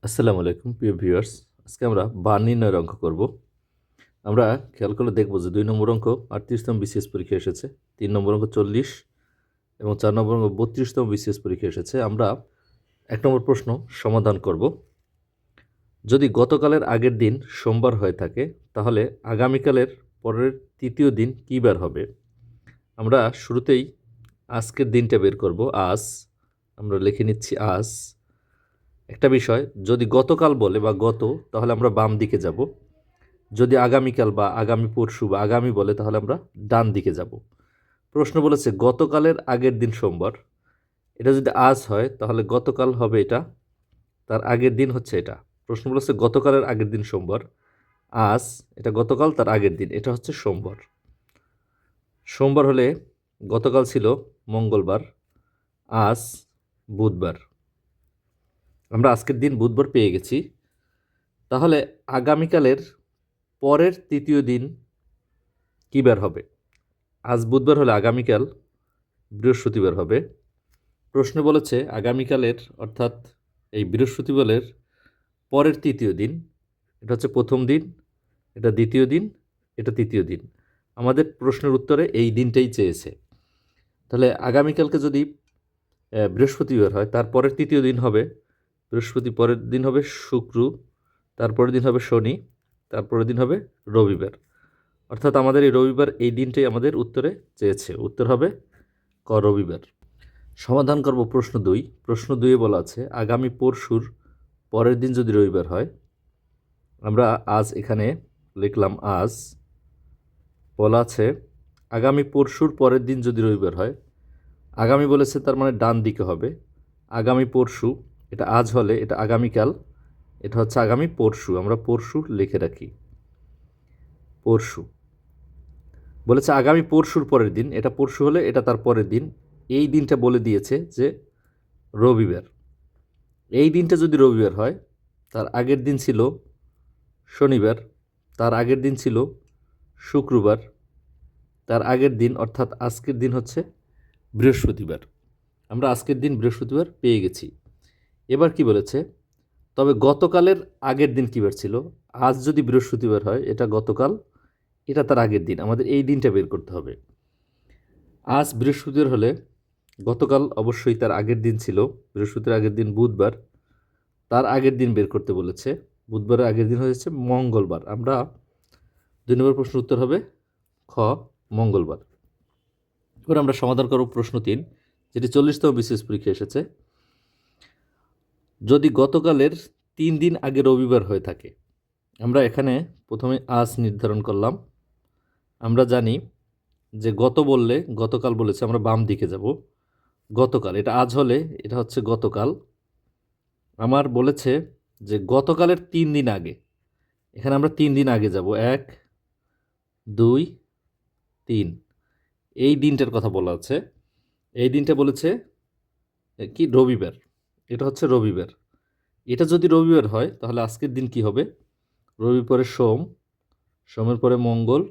আসসালামু আলাইকুম প্রিয় ভিউয়ার্স। আজকে আমরা বার নির্ণয়ের অঙ্ক করব। আমরা খেয়াল করলে দেখব যে 2 নম্বর অঙ্ক 38তম বিসিএস পরীক্ষা এসেছে, 3 নম্বর অঙ্ক 40 এবং 4 নম্বর অঙ্ক 32তম বিসিএস পরীক্ষা এসেছে। আমরা 1 নম্বর প্রশ্ন সমাধান করব। যদি গতকালের আগের দিন সোমবার হয়ে থাকে তাহলে আগামীকালের পরের তৃতীয় দিন কী বার হবে? আমরা শুরুতেই আজকের দিনটা বের করব। আজ আমরা লিখে নিচ্ছি আজ। একটা বিষয়, যদি গতকাল বলে বা গত, তাহলে আমরা বাম দিকে যাব। যদি আগামীকাল বা আগামী পরশু বা আগামী বলে তাহলে আমরা ডান দিকে যাব। প্রশ্ন বলেছে গতকালের আগের দিন সোমবার, এটা যদি আজ হয় তাহলে গতকাল হবে এটা, তার আগের দিন হচ্ছে এটা। প্রশ্ন বলেছে গতকালের আগের দিন সোমবার, আজ এটা গতকাল, তার আগের দিন এটা হচ্ছে সোমবার। সোমবার হলে গতকাল ছিল মঙ্গলবার, আজ বুধবার। আমরা আজকের দিন বুধবার পেয়ে গেছি। তাহলে আগামীকালের পরের তৃতীয় দিন কী বার হবে? আজ বুধবার হলে আগামীকাল বৃহস্পতিবার হবে। প্রশ্ন বলেছে আগামীকালের অর্থাৎ এই বৃহস্পতিবারের পরের তৃতীয় দিন, এটা হচ্ছে প্রথম দিন, এটা দ্বিতীয় দিন, এটা তৃতীয় দিন। আমাদের প্রশ্নের উত্তরে এই দিনটাই চেয়েছে। তাহলে আগামীকালকে যদি বৃহস্পতিবার হয়, তারপরের তৃতীয় দিন হবে বৃহস্পতি, পরের দিন হবে শুক্র, তারপরের দিন হবে শনি, তারপরের দিন হবে রবিবার। অর্থাৎ আমাদের এই রবিবার এই দিনটাই আমাদের উত্তরে চেয়েছে। উত্তর হবে ক, রবিবার। সমাধান করব প্রশ্ন 2। প্রশ্ন 2-এ বলা আছে আগামী পরশুর পরের দিন যদি রবিবার হয়। আমরা আজ এখানে লিখলাম আজ। বলা আছে আগামী পরশুর পরের দিন যদি রবিবার হয়, আগামী বলেছে তার মানে ডান দিকে হবে। আগামী পরশু, এটা আজ হলে এটা আগামীকাল, এটা হচ্ছে আগামী পরশু। আমরা পরশু লিখে রাখি, পরশু। বলেছে আগামী পরশুর পরের দিন, এটা পরশু হলে এটা তার পরের দিন। এই দিনটা বলে দিয়েছে যে রবিবার। এই দিনটা যদি রবিবার হয়, তার আগের দিন ছিল শনিবার, তার আগের দিন ছিল শুক্রবার, তার আগের দিন অর্থাৎ আজকের দিন হচ্ছে বৃহস্পতিবার। আমরা আজকের দিন বৃহস্পতিবার পেয়ে গেছি। এবার কি বলেছে, তবে গতকালের আগের দিন কী বার ছিল? আজ যদি বৃহস্পতিবার হয়, এটা গতকাল, এটা তার আগের দিন। আমাদের এই দিনটা বের করতে হবে। আজ বৃহস্পতিবার হলে গতকাল অবশ্যই তার আগের দিন ছিল, বৃহস্পতির আগের দিন বুধবার, তার আগের দিন বের করতে বলেছে। বুধবারের আগের দিন হয়েছে মঙ্গলবার। আমরা 2 নম্বর প্রশ্নের উত্তর হবে খ, মঙ্গলবার। এবার আমরা সমাধান করব প্রশ্ন 3, যেটি 40তম বিসিএস পরীক্ষা এসেছে। যদি গতকালের 3 দিন আগে রবিবার হয়ে থাকে, আমরা এখানে প্রথমে আজ নির্ধারণ করলাম। আমরা জানি যে গত বললে, গতকাল বলেছে, আমরা বাম দিকে যাব। গতকাল, এটা আজ হলে এটা হচ্ছে গতকাল। আমার বলেছে যে গতকালের 3 দিন আগে, এখানে আমরা 3 দিন আগে যাব। 1, 2, 3, এই দিনটার কথা বলা আছে। এই দিনটা বলেছে কি, রবিবার। এটা হচ্ছে রবিবার। এটা যদি রবিবার হয় তাহলে আজকের দিন কি হবে? রবির পরে সোম, সোমের পরে মঙ্গল,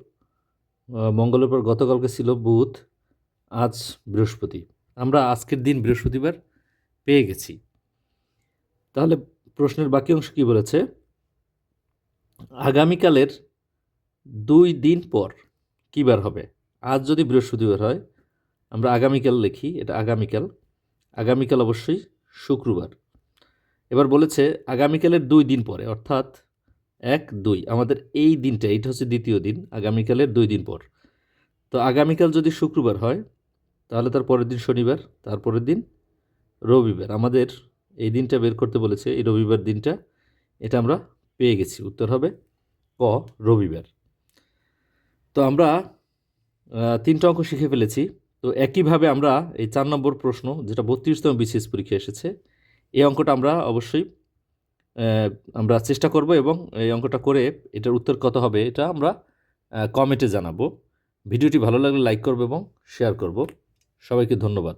মঙ্গলের পর গতকালকে ছিল বুধ, আজ বৃহস্পতি। আমরা আজকের দিন বৃহস্পতিবার পেয়ে গেছি। তাহলে প্রশ্নের বাকি অংশ কী বলেছে, আগামীকালের 2 দিন পর কী বার হবে? আজ যদি বৃহস্পতিবার হয়, আমরা আগামীকাল লিখি, এটা আগামীকাল। আগামীকাল অবশ্যই শুক্রবার। এবার বলেছে আগামীকালের 2 দিন পরে, অর্থাৎ 1, 2, আমাদের এই দিনটা, এটা হচ্ছে দ্বিতীয় দিন, আগামীকালের 2 দিন পর। তো আগামীকাল যদি শুক্রবার হয় তাহলে তার পরের দিন শনিবার, তারপরের দিন রবিবার। আমাদের এই দিনটা বের করতে বলেছে, এই রবিবার দিনটা, এটা আমরা পেয়ে গেছি। উত্তর হবে ক, রবিবার। তো আমরা 3টা অঙ্ক শিখে ফেলেছি। তো একইভাবে আমরা এই 4 নম্বর প্রশ্ন, যেটা 32তম বিসিএস পরীক্ষা এসেছে, এই অঙ্কটা আমরা অবশ্যই আমরা চেষ্টা করব এবং এই অঙ্কটা করে এটার উত্তর কত হবে এটা আমরা কমেন্টে জানাবো। ভিডিওটি ভালো লাগলে লাইক করব এবং শেয়ার করব। সবাইকে ধন্যবাদ।